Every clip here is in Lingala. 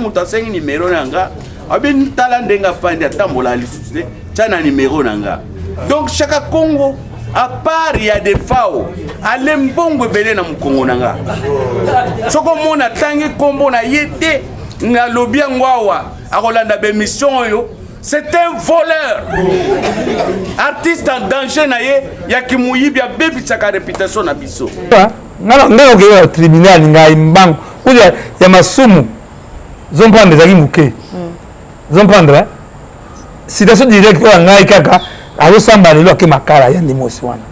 mutu asengi numéro nanga abi tala ndenga fandi atambola lisusu tia na numéro nanga. Donc Chaka Congo à part il y a des FAO ale mbongo ebele na mukongo nanga soko mona tangi kombo na yete na lobi ngwawa akolanda be mission yo. C'est un voleur. Artiste en danger na ye ya kimuyibi ya bebi tsaka réputation na biso. Ngalo ke tribunal ngai mbango kuja ya masumu zompande zaki muke. Zompandra citation directe ngai kaka azo samba lelo ke makala ya ndimosi wana.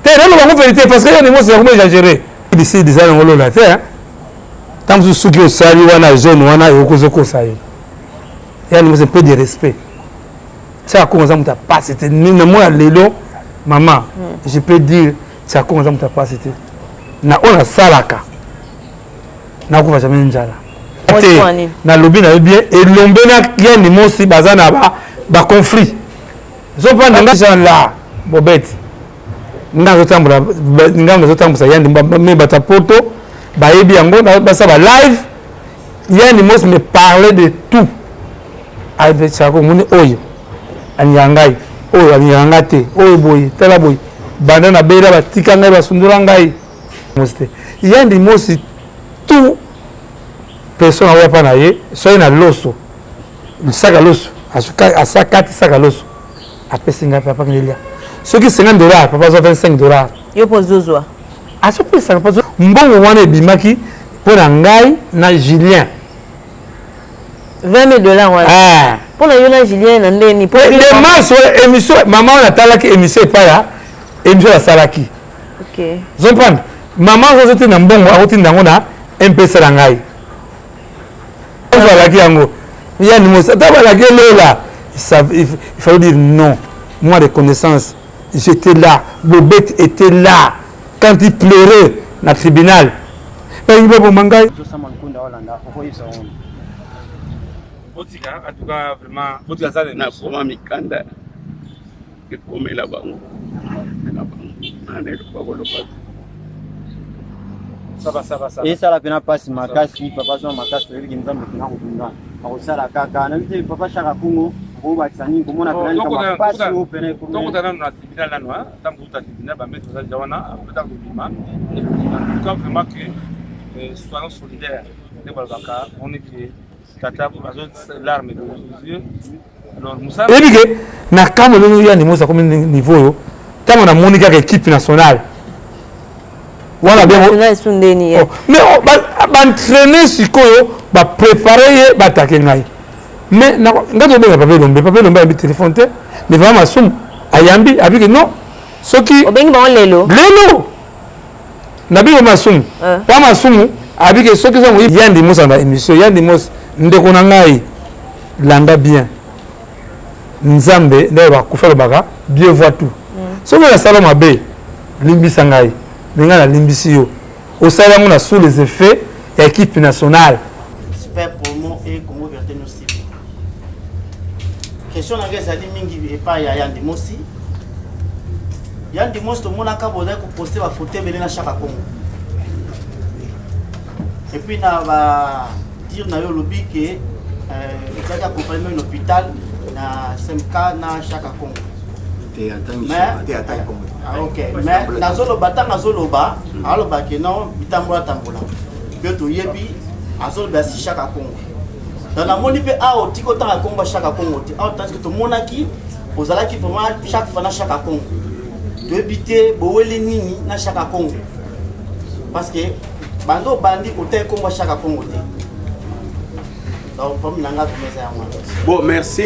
Tero lo vérité parce que ya ndimosi ya comment exagérer. D'ici des années ngolo la terre. Tant que suki osali wana zone wana yokozoko sayo. Il y a un peu de respect. Ça a commencé à me passer. C'était moi, Lélo, maman. Je peux dire, ça a commencé à me passer. Na on a salaka. Na on va jamais njala. Na lobby na bien et l'ombe na bien ni mo si bazana ba conflit. Zo pas ndanga gens là, bobette. Ndanga zotambula yandi me bata poto ba yebi yango ba ça ba live. Yandi mo me parler de tout. Aïe Chako muni oyo anyangai oyo anyangate oyo boy tala boy bandana bela batika ngai basundura ngai moste yandi mosi tout personne wa pa na ye so na loso saka loso asaka saka loso apesi ngai papa ngelia soki $50 papa zo $25 yo pozozwa aso pesa papa mbongo wana ebimaki pona ngai na Julien $20 voilà. Ah. Pour la Yona Julien Nandeni. Pour les masses émission maman on a talaki émission pas là émission la salaki. OK. Je comprends. Maman vous êtes dans bon routine dans on a un peu ça ngai. On va la kiango. Il y a une mot ça va la gueule là. Il faut dire non. Moi de connaissance, j'étais là, Bobette était là quand il pleurait dans le tribunal. Mais il va pour mangai. Botika en tout cas vraiment botika ça na koma mikanda ke komela bango na bango ane ko kolopa ça va et ça la pena passe makasi papa so makasi to yiki nzambe kina kutungana akosala kaka na mite papa Chaka Congo bo bakisani komona pena kama passe au pena ko donc on a tribunal là noa tant que tu tribunal ba mettre ça jawana peut-être que bima comme vraiment que soyons solidaires de balbaka on est que tata l'arme de nos yeux alors Moussa et bien na kama lelo ya ni Moussa comme niveau yo kama na monika ka équipe nationale voilà bien nationale sundeni mais ba entraîner sikoyo ba préparer ba attaquer ngai mais ngato benga papa lombe abi téléphone te mais vraiment masum ayambi abi que non soki obengi ba lelo nabi masum pa masum abi que soki zo yandi Moussa na émission yandi Moussa ndeko na ngai landa bien nzambe nde ba kufela baka bien voit tout so la salama be limbisa ngai benga na limbisi yo au salamu na sous les effets équipe nationale super promo et Congo Vérité nous cible question na ngeza li mingi epa ya Yandi Mosi to mona ka boza ko poster ba photo belé na Chaka Congo et puis na ba dire na yo lobby que il a accompagné un hôpital na SMK na Chaka Congo OK mais nazolo bata nazolo ba alo ba que non bitambola tambola beto yebi azolo ba si Chaka Congo dans la moni pe a o tiko ta Congo Chaka Congo ti a tant que to monaki ozala ki vraiment chaque fois na Chaka Congo to ebité boweli nini na Chaka Congo parce que bando bandi o te Congo Chaka Congo te. Donc, bon, merci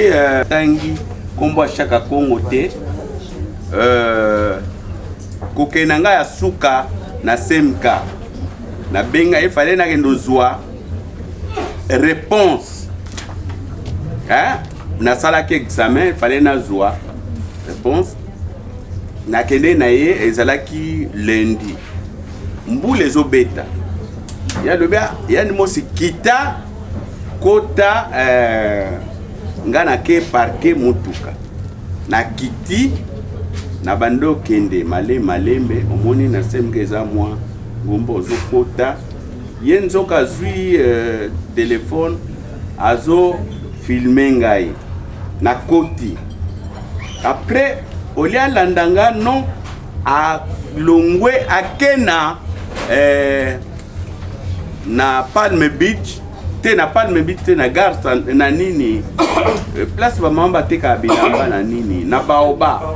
Tangi Kombo Chaka Congo te. Kokenanga ya suka na semka. Na benga il fallait na kendozwa réponse. Hein? Na sala ki examen il fallait na zwa réponse. Na kende na ye ezalaki lundi. Mbule zo beta. Ya dobia ya ni mosi kita kota ngana ke parke mutuka na kiti na bando kende malembe omoni na semke za mwa ngombo zo kota Yenzoka zui téléphone azo filmer ngai na koti. Après olia landanga non a longwe akena na Palm Beach te na Palm Beach te na gare na nini place ba mamba te ka bilamba na nini na Baoba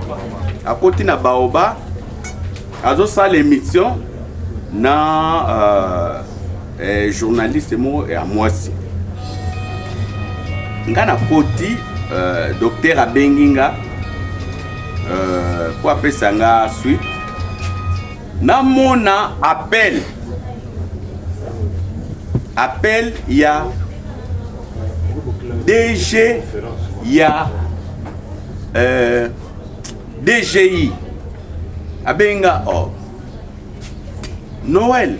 à côté na Baoba azo sa l'émission na journaliste mo à Mwasi ngana koti docteur abenginga pour apesa nga suite na mona appel ya DG ya DGI abenga Noël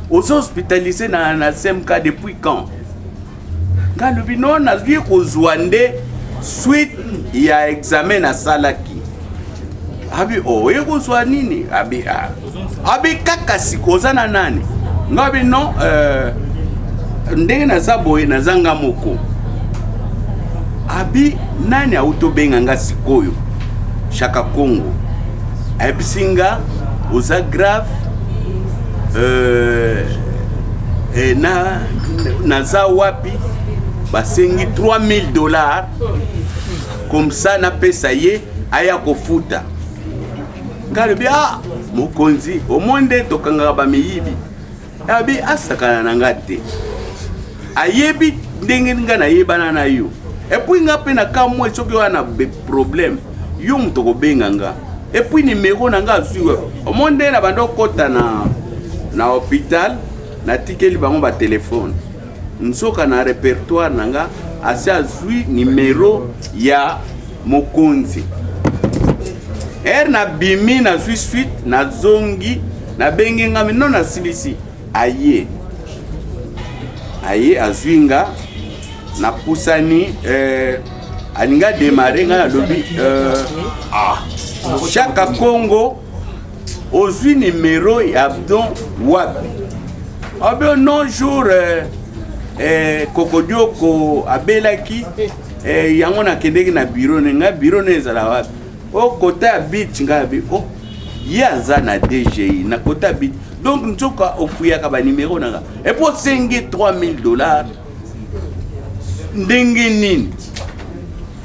aux hospitalisés na SMK depuis quand ngalobi non nazwi kozwande suite ya examen na salaki abi ekozwa nini abi kaka sikoza na nani ngabi non ndenge na zaboye na zanga moko abi nani autobenga nga sikoyo Chaka Congo ebisinga oza grave na za wapi basengi $3000 comme ça na pesa ye aya kofuta ngalobi mokonzi omonde tokanga ba miyibi abi asakana na ngate ayebi ndenge nga na yebana na yo et puis nga pe na kamwe soki wana problème yo mutoko benga nga et puis numéro na nga zuwa omonde na bando kota na hôpital na tikeli bango ba téléphone nsoka na répertoire nanga asa zui numéro ya mokonzi na bimi na zui suite na zongi na bengi nga mino na silisi aye azwinga na pusani alinga démarrer nga na lobi Chaka Congo ozui numéro ya don wapi abe non jour Kokodioko abelaki yango na kendeki na bureau nga bureau nezala wapi kota ya beach nga bi yaza na DGI na kota beach donc nzoka ofuyaka ba numéro nanga et pour sengi $3000 ndenge nini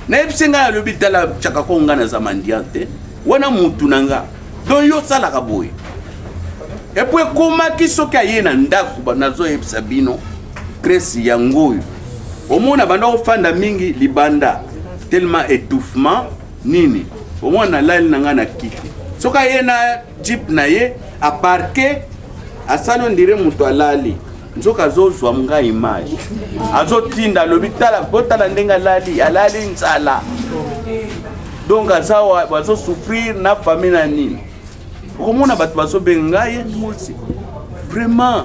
na ebisenga lobi tala Chaka Congo na zamandiante wana mutu nanga donc yo sala ka boye et puis koma kisoki ayena ndaku nazo ebisa bino Kresi yangoyo omona banda ofanda mingi libanda tellement étouffement nini omona lali nanga na kiti soka yena jeep na ye a parquer asalo ndire mutu alali nzoka zozwa mga image azotinda lobitala botala ndenga alali nzala donc azawa bazo souffrir na famille na nini omona batu bazo benga ye musi vraiment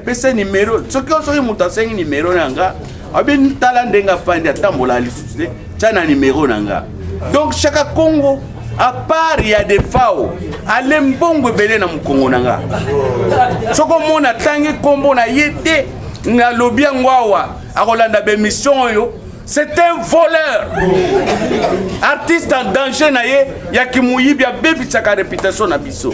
pesa numéro soki mutu asengi numéro nanga abi tala ndenga fandi atambola lisusu tana numéro nanga donc Chaka Congo à part il y a des fao alembongo belé na mukongo nanga soko mona tangi kombo na yete nga lobia ngwawa akolanda be mission yo c'est un voleur artiste en danger na ye ya kimuyibi ya bebi tsaka réputation na biso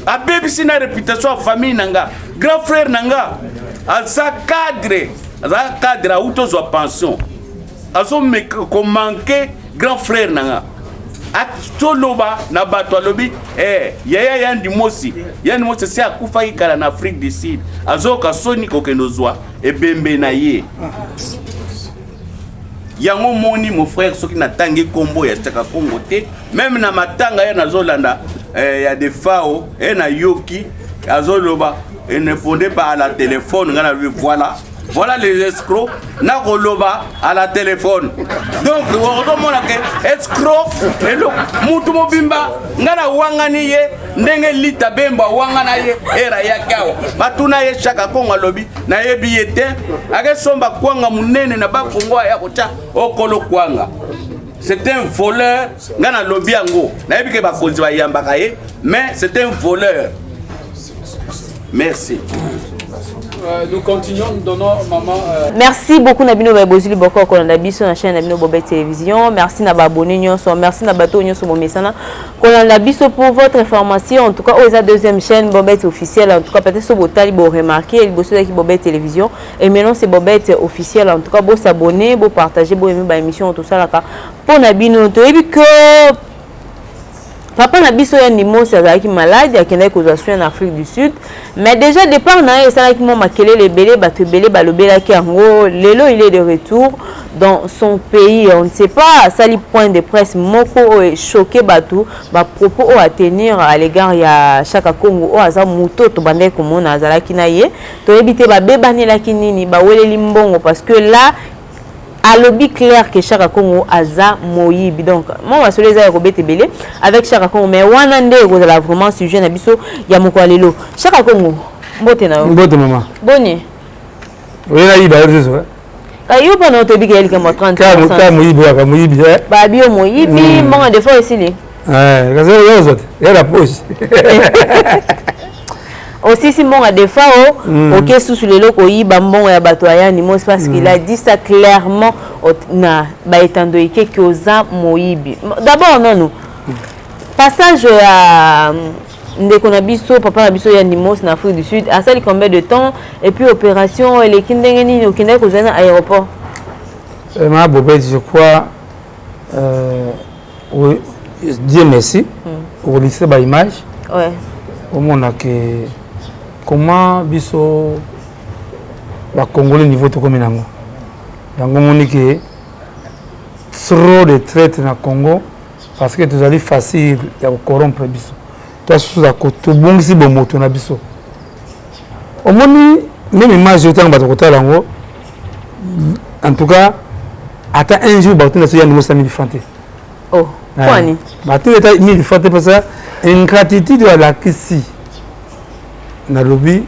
a baby sina réputation à famille nanga grand frère nanga asa cadre auto zo pension aso me ko manquer grand frère nanga atoloba na bato alobi yaya yandi mosi se akufa ikala na Afrique du Sud azo ka soni ko kenozwa ebembe na ye yango moni mon frère soki na tangi kombo ya Chaka Congo te même na matanga ya nazolanda y a des fao na yoki azoloba et ne répondez pas à la téléphone voilà les escrocs na koloba à la téléphone donc on mona ke escroc et le mutu mobimba ngana wangani ye ndenge lita bemba wangana ye era ya kawa batuna ye Chaka Congo lobi na yebi yete ake somba kwanga munene na bakongo ya kocha okolo kwanga. C'est un voleur ngana lobi yango na yebi ke bakonzi ba yambaka ye mais c'est un voleur Merci. Nous continuons, nous donnons maman. Merci beaucoup Nabino Babozili Boko Kolanda Biso na chaîne Nabino Bobet Télévision. Merci na abonné nyonso, merci na bato nyonso bomesana Kolanda Biso pour votre information. En tout cas, aux deuxième chaîne Bobet officielle. En tout cas, peut-être que vous avez remarqué, vous avez Bobet Télévision et maintenant c'est Bobet officiel. En tout cas, vous s'abonner, vous partager, vous aimer l'émission tout ça là pour Nabino. Et puis que Papa Nabiso Yanimo c'est malade, il y a une en Afrique du Sud. Mais déjà, départ, il y a un makele les belé, batebele, balobela qui en gros, Lelo il est de retour dans son pays. On ne sait pas, ça les points de presse, Moko est choqué, Batou, propos à tenir à l'égard, il y a chaque Congo, au hasard, Mouto, Tobande, comme on a Zala Kinaye, to éviter, Bébani la Kinini, Bawele Limbongo, parce que là, à lobby clair que Chaka Congo aza moyibi donc moi je les ai robé belé avec Chaka Congo mais wanande vous allez vraiment sujet na biso ya mokwalelo Chaka Congo mbote na mbote maman boni oui là il va dire ça kayo pa no to bi kelke mo 30 ka moyibi ka moyibi ba bio moyibi mon des fois ici li kaza yo zote ya la poche aussi si mon a des fois OK sous le loko yiba mbongo ya bato ya Nimos parce qu'il a dit ça clairement na ba etando ike que oza moyibi d'abord non passage à ndeko na biso papa na biso ya Nimos na Afrique du Sud a ça combien de temps et puis opération et les kindenge ni okinde ko zana aéroport ma bobé je crois oui Dieu merci pour laisser ba image ouais au monde que comment biso ba congolais niveau to comme nango yango monike trop de traite na Congo parce que tu allais facile ya corrompre biso toi sous à côté bongisi bomoto na biso omoni même image autant ba to lango en tout cas ata un jour ba tuna so ya niveau 5000 francs oh kwani ba tuna 1000 francs parce que ingratitude à la kisi na lobby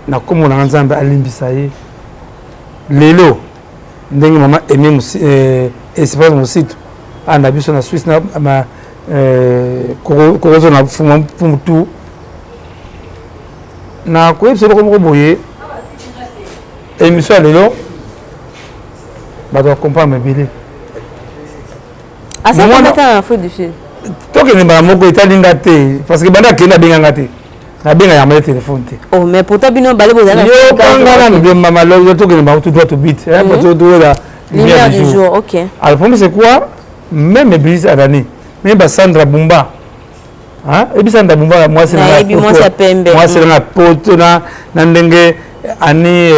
na komo na nzambe alimbisa ye lelo ndenge mama aimé espace musito anda biso na Suisse na ma kozo na fuma pumtu na ko ebso ko boye émission lelo ba do comprendre bile asa ko meta Afrique du Sud to ke ne ba moko italinga te parce que banda kenda benga te na benga ya mele téléphone te oh mais pourtant bino balé bozana yo kanga na mama lo to ke ba tout droit to bit hein parce que la lumière du jour OK alors pour c'est quoi même Iblis Adani même ba Sandra Bumba hein et Sandra Bumba moi c'est la poto na ndenge ani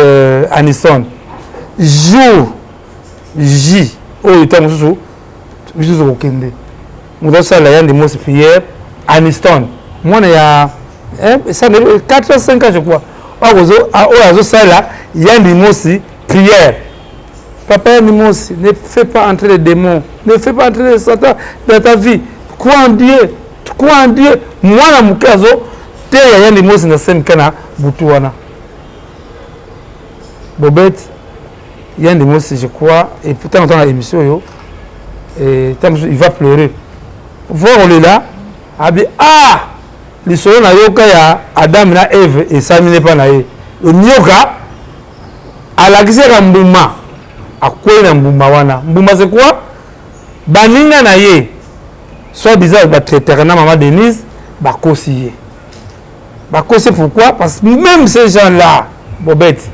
Anison jour J o ita mususu biso ko kende mudo sala ya ndimo prière Aniston moi ya ça 4 5 ans je crois ozo sala ya ndimo prière papa Nimosi, ne fais pas entrer les démons, ne fais pas entrer les Satan dans ta vie. Crois en Dieu, crois en Dieu. Moi, na mukazo, te ya Nimosi na semkana butuana. Bobet, ya Nimosi, je crois, et pourtant dans l'émission yo, et il va pleurer. Voir on est là, abi les solo na yoka ya Adam na Eve et Samine pa na ye. Le nyoka à la gisera mbuma. Akwai na mbuma wana mbuma c'est quoi baninga na ye soit bizarre ba traiter na maman Denise ba kosiye pourquoi parce que même ces gens là bobette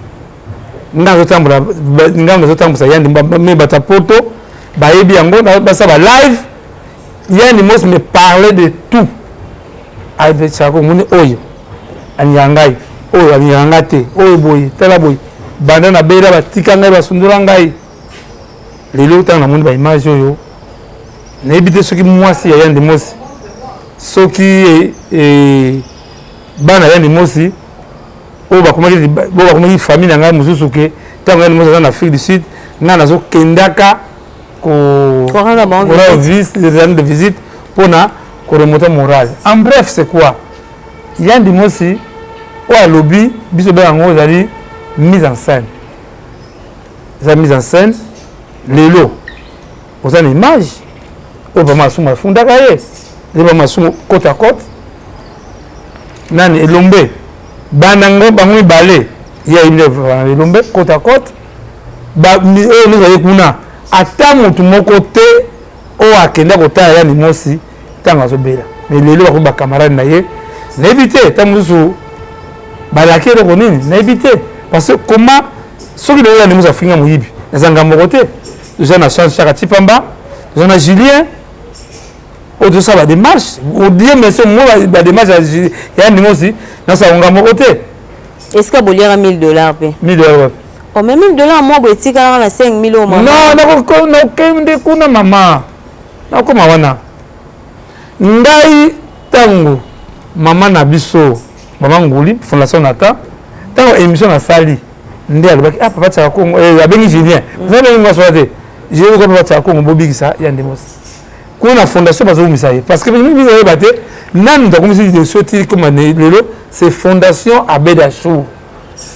nga zotambola yandi me bata poto ba yebi yango ba ça ba live yani mos me parler de tout avec chako muni oyo anyangai oyo anyangate oyo boy tala boy banda na bela batika ngai basundura ngai lelo tanga na mundi ba image oyo na ebite soki mwasi ya yandi mosi soki bana yandi mosi o ba komaki famille na ngai mususu ke tanga yandi mosi na Afrique du Sud nga nazo kendaka ko les années de visite pour na ko remonter moral en bref c'est quoi yandi mosi o alobi biso ba ngo zali mise en scène. La mise en scène, les lots. Vous avez une image. Vous avez un fond d'agaye. Vous avez un côte à côte. Nani Elombe. banango bango balé ya ilombe côte à côte ba nous allons kuna ata mutu moko te o akenda kotala ya nimosi tanga zobela mais lelo ba camarade na ye na éviter tamusu balaki le konini na éviter parce que comment soki lelo ya nimosi afinga muyibi ezanga mokote déjà na chance chaka tipamba déjà na Julien au de ça la démarche au dire mais c'est moi la démarche ya nimosi na sa onga mokote est-ce que boliera $1000 pe $1000 oh mais $1000 moi botika na 5000 au moment non na kende kuna mama na ko mawana ndai tango mama na biso mama nguli fondation nata tango émission na sali ndé alobaki ah papa tsa Kongo abengi Julien vous avez une soirée je veux que papa tsa Kongo bobikisa ya ndemos kuna fondation bazo misaye parce que mimi bizo bate nan ndo komisi de soti comme lelo c'est fondation Abeda Chou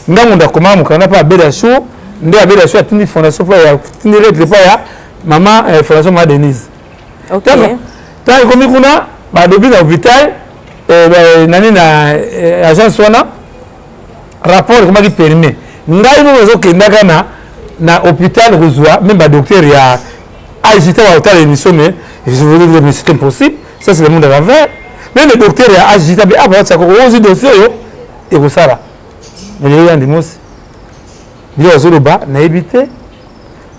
ndango ndakoma mukana pa Abeda Chou ndé Abeda Chou atindi fondation pa ya tindi lettre pa ya mama fondation ma Denise OK tant comme kuna ba dobi na hôpital nani na agence wana rapport comment qui permet ngai no zo kendaka na hôpital kozwa même ba docteur ya agité wa hôpital émission mais je veux dire mais c'est impossible ça c'est le monde à l'envers même le docteur ya agité ba ba ça ko ozi dossier yo et ko sala mais il y a des mots il y a zo ba na éviter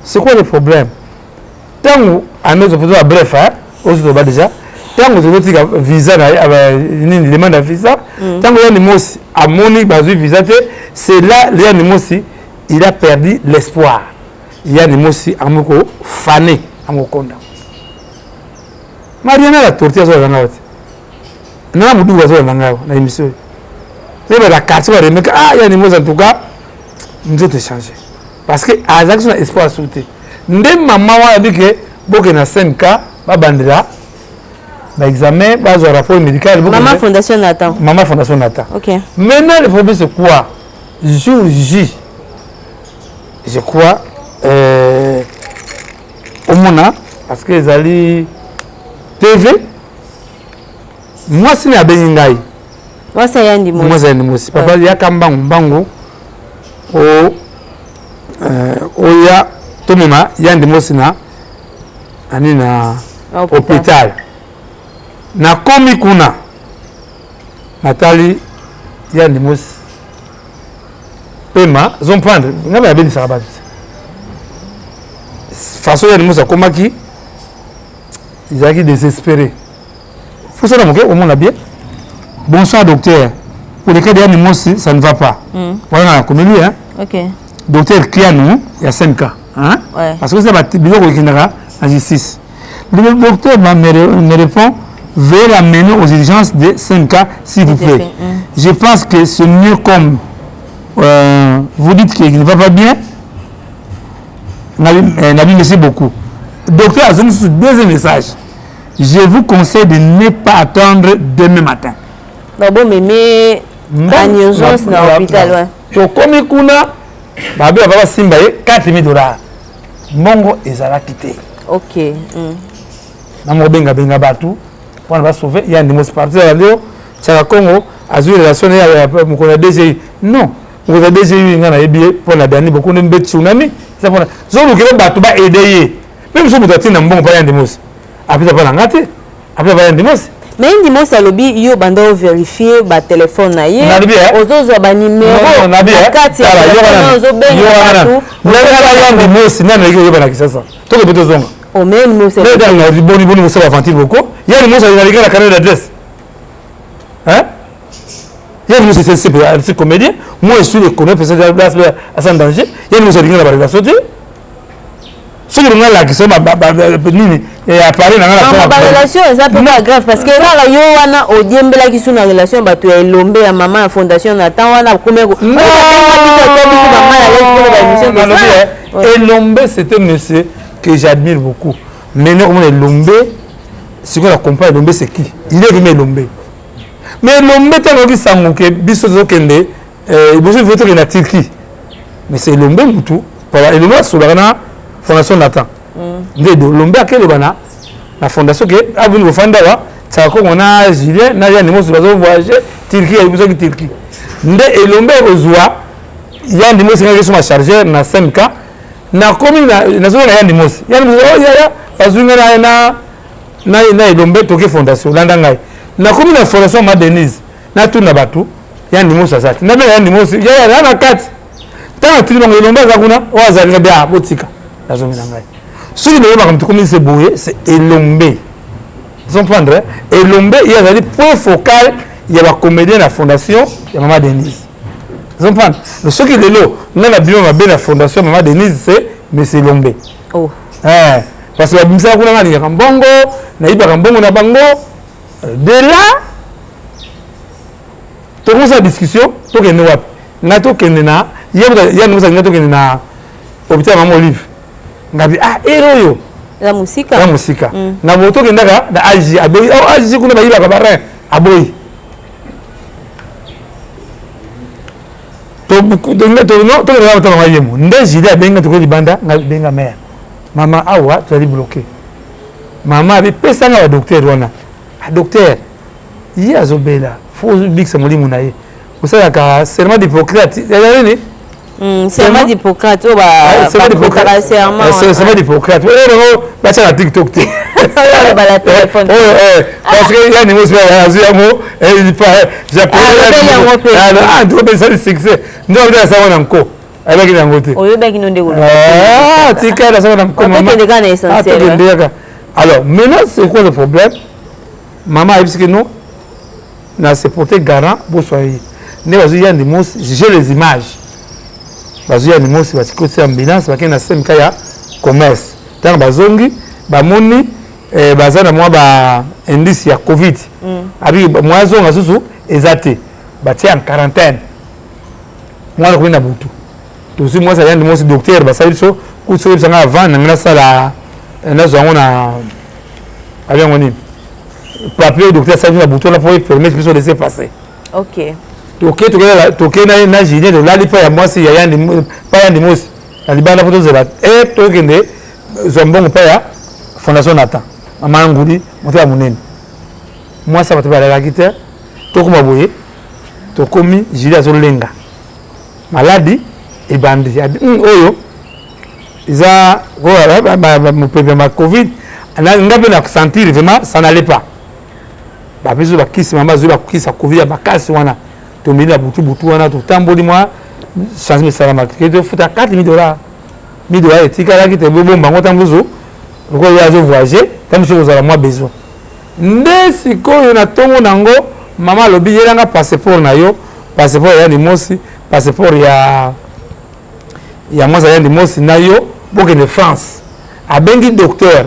c'est quoi le problème tant à nos opposants bref hein ozi do ba déjà tant que tu as visa une demande de visa tant que l'animos a moni bazu visa c'est là l'animos il a perdu l'espoir il y a l'animos amoko fané amokonda Mariana la tortilla sur la note na mudu bazo na ngao na émission mais la carte va remettre ah il y a l'animos en tout cas nous te changer parce que azak son espoir sauté ndem maman wa dit que boke na 5 ba bandira l'examen, base au rapport médical. Maman Fondation Nathan. Maman Fondation Nathan. Ok. Maintenant, le problème c'est quoi? Jour J, je crois, au Mona, parce que les alliés TV, moi c'est la Beningaï. Moi c'est Yandi Moussi. Moi c'est Yandi Moussi. Papa, il y a Kambango, Bango, il y a Tomema, Yandi Moussi na, Anina, hôpital. Na komi kuna Nathalie ya ndimosi pema zon prendre ngaba ya beni sarabati façon ya ndimosi akomaki izaki désespéré faut ça donc au monde bien bonsoir docteur pour les cas de ndimosi ça ne va pas voilà na komi lui hein OK docteur Kianou il y a 5 cas hein ouais. Parce que ça va biloko kinaka en justice le docteur me répond veuillez l'amener aux urgences de 5 cas, s'il vous plaît. Je pense que c'est mieux comme vous dites qu'il ne va pas bien. Nabi, merci beaucoup. Docteur Azon, deuxième message. Je vous conseille de ne pas attendre demain matin. Bon, mais en urgence dans l'hôpital, ouais. Comme il y a Babi va simba $4000. Mongo ezala quitté. OK. Namo benga batu. On va sauver il y a des mots partis à l'eau ça Congo a joué relation avec mon DGI non mon DGI ngana ebié pour la dernière beaucoup de tsunami ça pour zolo que ba to ba aider même si vous êtes dans bon pas des mots après ça pas ngate après pas des mots mais indi mosi alobi yo bando vérifier ba téléphone na ye ozozo ba numéro na kati ya ozo benga tout na indi mosi na yo ba na kisasa to ko beto zonga au même nous c'est le boni ça va avantir beaucoup il y a le mot ça va la carrière d'adresse hein il y a le mot c'est comédien moi je suis le connais parce que place à sans danger il y a le mot ça la relation ce que nous là qui sont nini et à parler dans la relation ça peut pas grave parce que là yo wana odiembela qui sont en relation ba to elombe ya maman fondation Nathan wana komeko elombe c'était monsieur que j'admire beaucoup. Maintenant, on est Lombe. Si on la compare, Lombe, c'est qui? Il est rimé Lombe. Mais Lombe, tu as vu ça, Bisozo Kende, il faut que la Turquie. Mais c'est Lombe, Moutou. Et Lombe, c'est la fondation Nathan. Lombe, à quel bana? La fondation qui est à vous, Fandawa, ça on a Julien, n'a rien de mots sur la voyager, Turquie, il y a Turquie. nde elombe ozwa yandi mosi ngaki suma chargeur na 5K na komi na zona yandi mosi ya bazunga na elombe toke fondation landa ngai na komi na fondation ma Denise na tuna batu yandi mosi azati na bela yandi mosi ya na kati tana tili bango elombe zakuna wazalika bia botika na zona ngai soki na yeba comme komi c'est boye c'est elombe vous comprendre elombe il y a des points focal il y a la comédien la fondation il y a Maman Denise vous comprenez le ce qui est là on a bien la fondation Maman Denise c'est mais c'est Lombe oh parce que la bimsa kuna ngani kambongo na iba kambongo na bango de là to commence la discussion to kende wapi na to kende na ya nous na to kende na hôpital Maman Olive ngabi eroyo la musika na moto kende da aji aboyi aji kuna ba iba ka barin aboyi nde jide abenga toko libanda benga mère mama awa tozali bloqué mama abepesanga badocteur wana adocteur ye azobela fo ozobikisa molimo na ye osalaka serment d'Hippocrate nini serment d'Hippocrate serment d'Hippocrate batia na TikTok te parce que yani mosi azwi yango japonais succès ndo abida sawa na nko abaki na ngote oyebaki no ndeko tika la sawa na nko mama alors maintenant c'est quoi le problème maman a dit que non na se porter garant pour soigner ne bazui yandi mosi j'ai les images bazui yandi mosi basikote ambulance bakena 5K ya commerce tant bazongi bamoni bazana mwa ba indice ya covid abi mwazo ngasusu ezate batia en quarantaine mwana ko na butu to si mwa sa yandi mosi docteur basali so kuso bisanga avant na ngana sala na zongo na abi ngoni papier docteur sa na butu la pour permettre que ça laisser passer OK toke na jine de lali pa ya mwasi ya yandi pa yandi mosi alibana photo zela to kende zombongo pa ya fondation Nathan mama ngudi moto ya munene moi ça va te parler la guitare to kuma boye to komi jili azolenga maladi e bandi oyo iza mo pepe ma covid ngabe na sentir vraiment ça n'allait pas ba biso ba kisi mama zo ba kisa covid ya bakasi wana to mila butu wana to tamboli moi change me salama que de futa $4,000 $1,000 etika la kite bo bomba ngota mbuzo ko ya zo voyager tam so za moi besoin nde sikoyo na tongo nango mama lobi yelanga passeport na yo passeport ya ni mosi passeport ya moza ya ni mosi na yo boke de France abengi docteur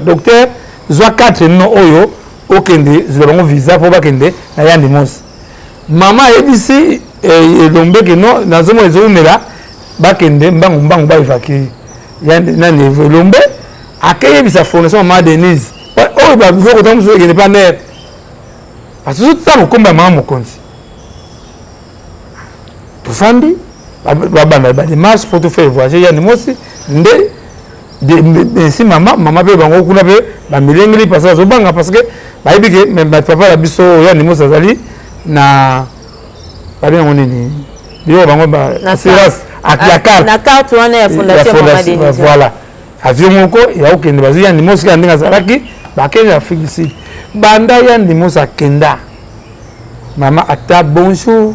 zwa 4 no oyo okende zwa visa po bakende na ya ni mosi mama ebisi elombe ke no nazomo ezomela bakende mbangu ba evacuer ya na niveau elombe akeye bisa fondation Maman Denise oyo ba bizoko tamuso ekende pa net parce que tout ça mokomba mama mokonzi tofandi babanda ba démarche pour te faire voyager ya ni mosi nde si mama pe bango kuna pe ba milengeli parce que zobanga parce que ba ebike même papa la biso ya ni mosi azali na ba bien on ni bio bango ba assurance la carte na carte wana ya fondation Maman Denise voilà avion moko ya okende bazu ya ni mosi ka ndinga zaraki ba kenya Afrique du Sud banda ya ni mosi akenda mama ata bonjour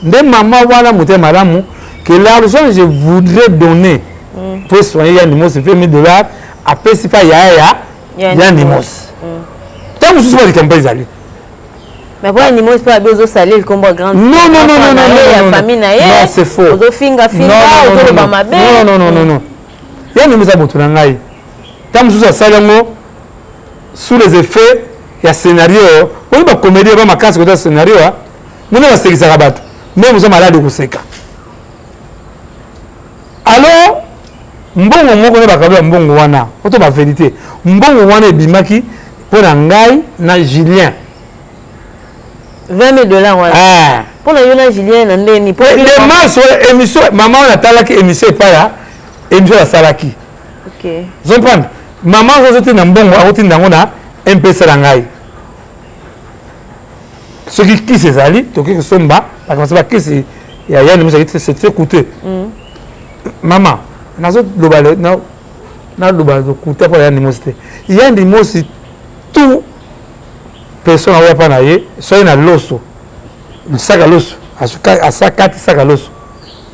nde mama wana moté malamu que l'argent je voudrais donner pour soigner ya ni mosi $20,000 après si pas ya ni mosi tant que ce soit les mais pour ni mosi pas besoin saler le combat grand non famille na non c'est faux ozo finga ozo ba mabe non ya ni mosi botu na ngai tant que ça salango sous les effets ya scénario on va comédie ba makasi ko scénario mona ba sekisa kabatu même vous malade kuseka alors mbongo moko ne bakabela mbongo wana oto ba vérité mbongo wana ebimaki pona ngai na Julien $20,000 wana pona yo na Julien na ndeni pour les marches émission maman on atalaki émission pa ya émission la salaki OK vous comprenez maman zo te na mbongo akoti ndango na MPC la ngai ce qui c'est ali to que somba parce que que c'est il y a une musique c'est très coûteux maman nazo global na global coûteux pour les mosité il y a des mots c'est tout personne va pas naie soit na loso le sac à l'os à ça 4 sacs à l'os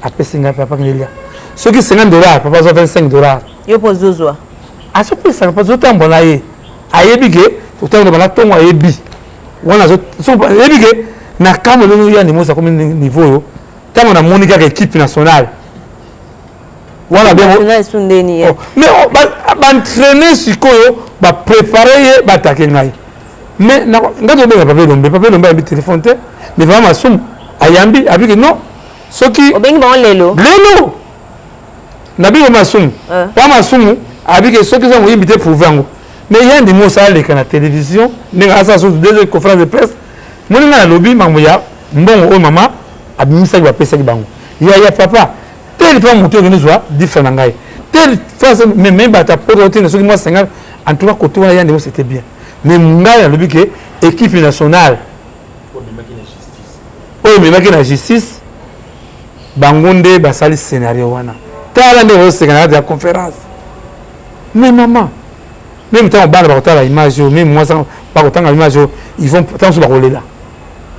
après 50 papa ngelia ce qui $50 papa zo $25 yo pozozwa à ce prix ça pas zo tambola ye ayebi ke to tambola bana tongo ayebi wana zo ayebi ke na kama lelo ya ni mosa comme niveau yo tamo na monika ka équipe nationale voilà bien national sundeni mais ba entraîner sikoyo ba préparer ye ba attaquer ngai mais ngato be papa lombe abi téléphone te mais vraiment sum ayambi abi que non soki obengi ba lelo nabi masum pa masumu abi que soki zo invité pour vango mais il y a des mots ça les na télévision nenga ça sur deux conférences de presse mon na lobby mamuya mbongo o mama abimisa ba pesa bango ya papa tel fois monter que nous soit différent ngai tel fois même ba ta protéine soki moi 50 en tout cas côté ya des mots c'était bien mais ngai lobby que équipe nationale o me makina justice bangonde basali scénario wana tala nde c'est canal de conférence mais maman même temps bana ba la image même moi ça pas autant l'image ils vont tant sur la là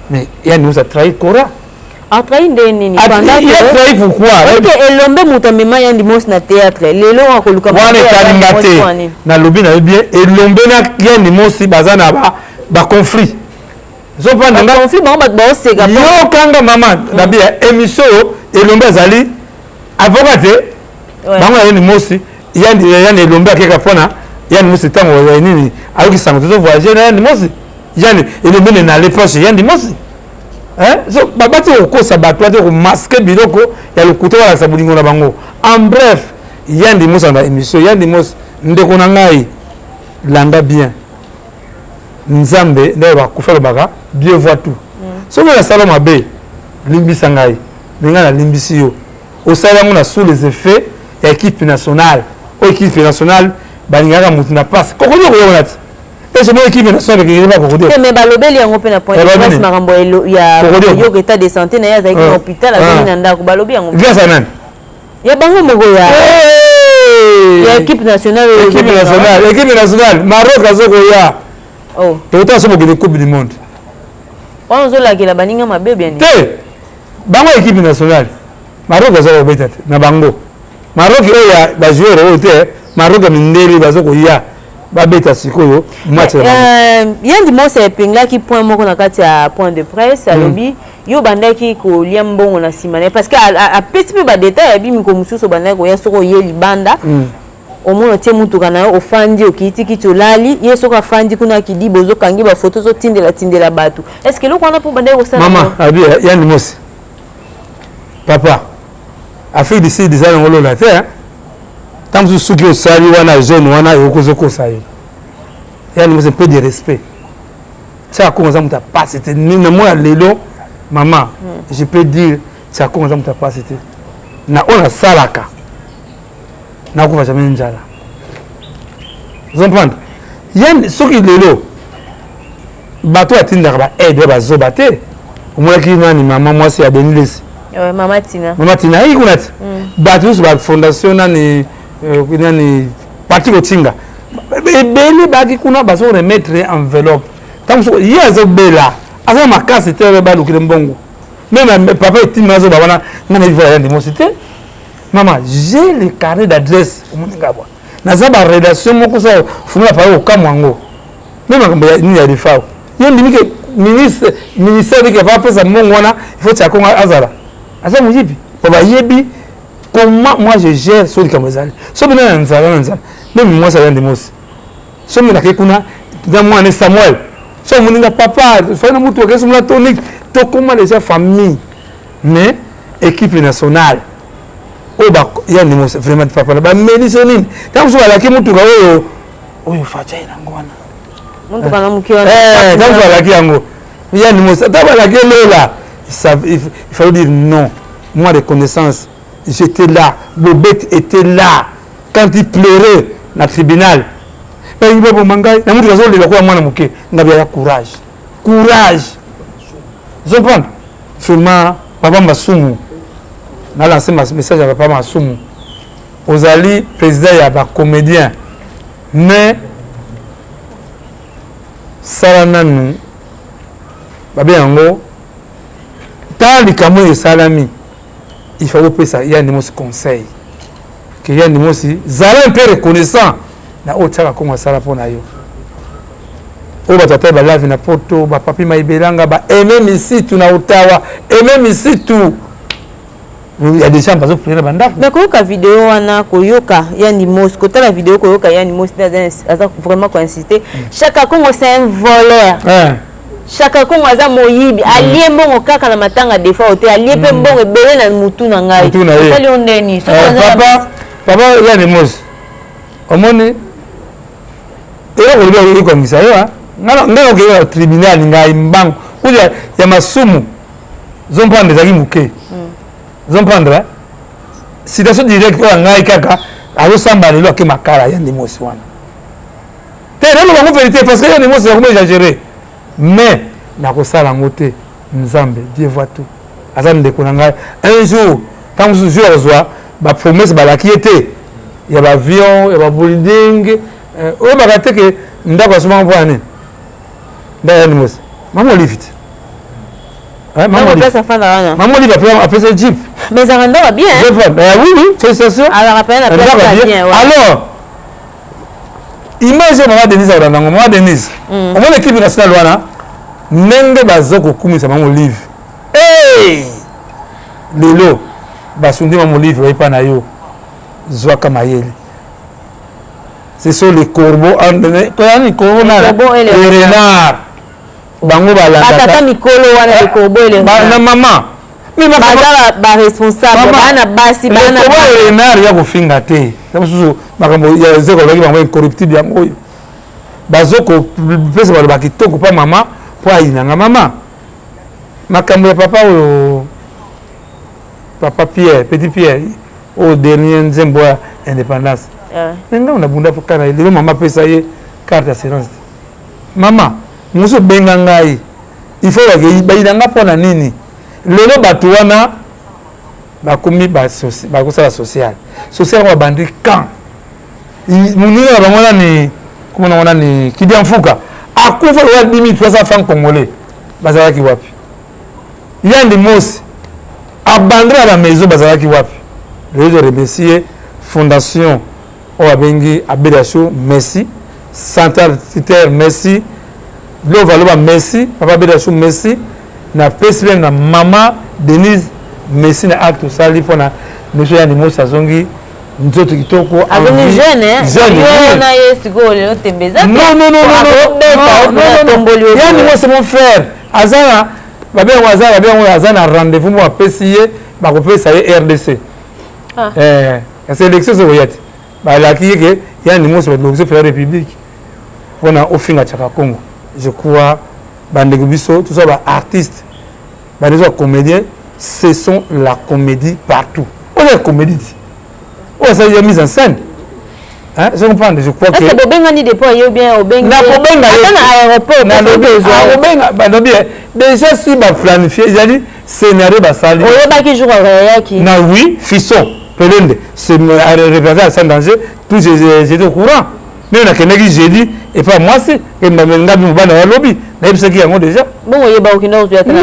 mais il y a nous a trahi Cora a trahi ndeni pendant il a trahi pourquoi que elombe mutamema ya ndimos na théâtre lelo akoluka wana kalingate na lobby na bien elombe na ya ndimos bazana ba conflit zo prendre un conflit ba sega yo kanga maman na bien émission elombe azali avocat bango ya ndimos ya elombe akeka pona yani musi tango ya nini ayoki sango to voyager na yani mosi yani ele mene na l'époque yani mosi so babati okosa bato te ko masquer biloko ya lokuto wala sabulingo na bango en bref yani mosi na émission yani mosi ndeko na ngai landa bien nzambe nde ba kufela baka bien voit tout so na saloma be limbisa ngai benga na limbisi yo osala ngona sous les effets ya équipe nationale balingaka mutu na passe kokodi koyona ti ese mo équipe nationale ke ba kokodi mais balobeli yango pe na point de presse makambo ya yo état de santé na ya za ki hôpital azali na ndako balobi yango bien ça nan ya bango moko ya équipe nationale Maroc azoko ya to ta somo ke coupe du monde on zo la ke la baninga mabe bien te bango équipe nationale Maroc azoko beta na bango Maroc oya ba joueur o te Maroc mindeli bazoko ya babeta sikoyo match yandi mo se pingla ki point moko na kati ya point de presse alobi yo bandaki ko liambongo na simane parce que a petit peu ba détail abi mi ko mususo bandaki ko ya soko ye libanda au moins tie mutu kana yo ofandi okiti kitolali ye soko afandi kuna kidi bozo kangi ba photo zo tindela batu est-ce que lo kwana po bandaki ko sala mama abi yandi mosi papa Afrique du Sud déjà ngolo la terre tant que ceux qui sont wana jeune wana yokozoko sayo yani c'est un peu de respect ça commence à me pas c'était ni moi lelo maman je peux dire ça commence à me pas c'était na ona salaka na ko jamais njala vous comprenez yani ceux qui lelo bato atinda ba aide ba zobate au moins qui nani maman moi c'est à Denise Mama Tina hii kuna bato ba fondation nani ni parti kotinga bele baki kuna baso remettre enveloppe tant que yazo bela asa makasi te ba lokile mbongo même papa etima zo bana ngana vivre ya ndimosité maman j'ai le carnet d'adresse omuninga bwa naza ba rédaction moko sa funga pa o kamwango même ngamba ni ya difao yo ndimike ministère qui va faire ça mbongo wana il faut tsa konga azala asa mujibi baba yebi comment moi je gère sur les caméras so bina nzala même moi ça vient de mos so mina ke kuna dans moi ne Samuel so muninga papa fa na mutu ke sumla tonique to comment les famille mais équipe nationale o ba ya ni mos vraiment papa ba médecine tant so la ke mutu ka oyo facha ina ngwana mutu kana mukio tant so la ke yango ya ni mos ta ba la ke lela il faut dire non moi de connaissance j'étais là, Bobet était là quand il pleurait dans le tribunal. Il y a courage. Courage. Vous comprenez? Vraiment, Papa Masumu, on a lancé un message à Papa Masumu. Aux alliés, président, il y a des comédiens. Mais, Salananu, Babi Yango, dans les Cameroun et Salami, il faut que ça, il y a des mots conseils. Il y a des mots aussi, Zala un peu reconnaissant. Na autre comme ça la pour nayo. O batata ba live na poto ba papi maibelanga ba même ici tu na Ottawa et même ici tout. Il y a des gens qui ont banda. Mais koyoka vidéo wana koyoka yani mos kota la vidéo koyoka yani mos aza vraiment coïncité. Chaque Congo c'est un voleur. Chaque Congo aza moyibi allié mbongo kaka na matanga defa hotel allié pe mbongo ebele na mutu na ngai. Ça li ondeni. Papa yani mos. Omoni et là, comme ça, on tribunal, il y a masumu, ils ont prendre des agimouké. Ils ont prendre, citation directe, on a kaka, à l'osambali, là, qui m'a cara, il y a des mots. T'es là, on va vérité, parce qu'il y a des mots, c'est comment exagéré. Mais, n'a pas ça, l'angoté, Nzambe, Dieu voit tout. Azam de Konanga, un jour, quand vous jouez au soir, ma promesse, qui était, il y a l'avion, il y a le building. Oui, je que je suis un peu de maman livre. Maman livre après ce jeep. Mais ça va bien. Oui, félicitations. Alors, après, la place bien. Alors, imagine maman Denise. Maman Denise. On a l'équipe nationale. Nenge bazoko kumisa maman livre. Hey! Lelo, basundi maman livre, et pas na yo. Zwaka mayeli. Ce sont les corbeaux, les corbeaux et les renards. Bango balanga. Tata mikolo wana les corbeaux et les renards. Na maman. Mais ma ba responsable bana basi bana. Les renards ya ko finga te. Sabusu makambo ya zeko baki bango incorruptible yango yo. Bazoko pesa ba baki toko pa maman po ayinanga maman. Makambo ya papa o papa Pierre, petit Pierre au dernier nzembo indépendance. Nenga on a bunda pour kana ile maman pesa ye carte d'assurance. Maman, muso benga ngai. Il faut que bayinanga pona nini. Lelo batu wana bakomi ba kosala social. Social wa bandi quand. Munina bangona ni comment on a ni Kidi Mfuka. Akufa ya 10300 francs congolais. Bazalaki wapi? Yandi Mosi. Abandra la maison bazalaki wapi? Je remercie Fondation Oabengi Abedachou, merci. Central Titer, merci. Lovaloba, merci. Papa Abedachou, merci. Na président na maman Denise, merci na acte sali pour na monsieur Yanimo Sazongi. Nous autres qui toko. Avec jeune, hein? Jeune. Non. Yanimo c'est mon frère. Azana, Azana rendez-vous moi PCA, bah on peut ça RDC. C'est l'élection de Oyati. La qui est que il y a une émotion de la République. On a au final Chaka Congo. Je crois, Bandegubiso, tout ça, artistes, les comédiens, ce sont la comédie partout. On est comédie. On ça y a mise en scène. Hein? Je comprends, je crois que. Est-ce que Bobenga ni dépôt y a bien au Benga? Déjà si va planifier, il y a dit scénario va salir. On va qui joue qui. Na oui, Fisson, Pelende, c'est représentant sans danger. Tout j'étais au courant. Mais on a quelqu'un qui j'ai dit et pas moi c'est que m'a même pas dans le lobby. Mais c'est qui a déjà. Bon, il y a pas aucun autre. Non,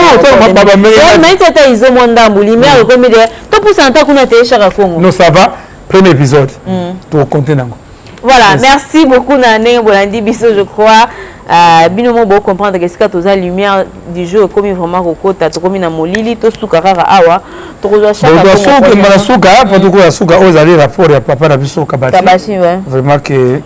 mais c'était ils ont mon d'ambouli mais comme il est tout pour ça qu'on a téléchargé à Congo. Non ça va. Premier épisode. Tout contenant. Voilà, merci beaucoup Nané Bolandi Bisso, je crois. Binomo bon comprendre que ce que la lumière du jeu comme vraiment kokota to comme na molili to suka kaka awa to ko chaque fois. Suka, faut to ko suka aux aller rapport ya papa na biso kabati. Kabati ouais. Vraiment que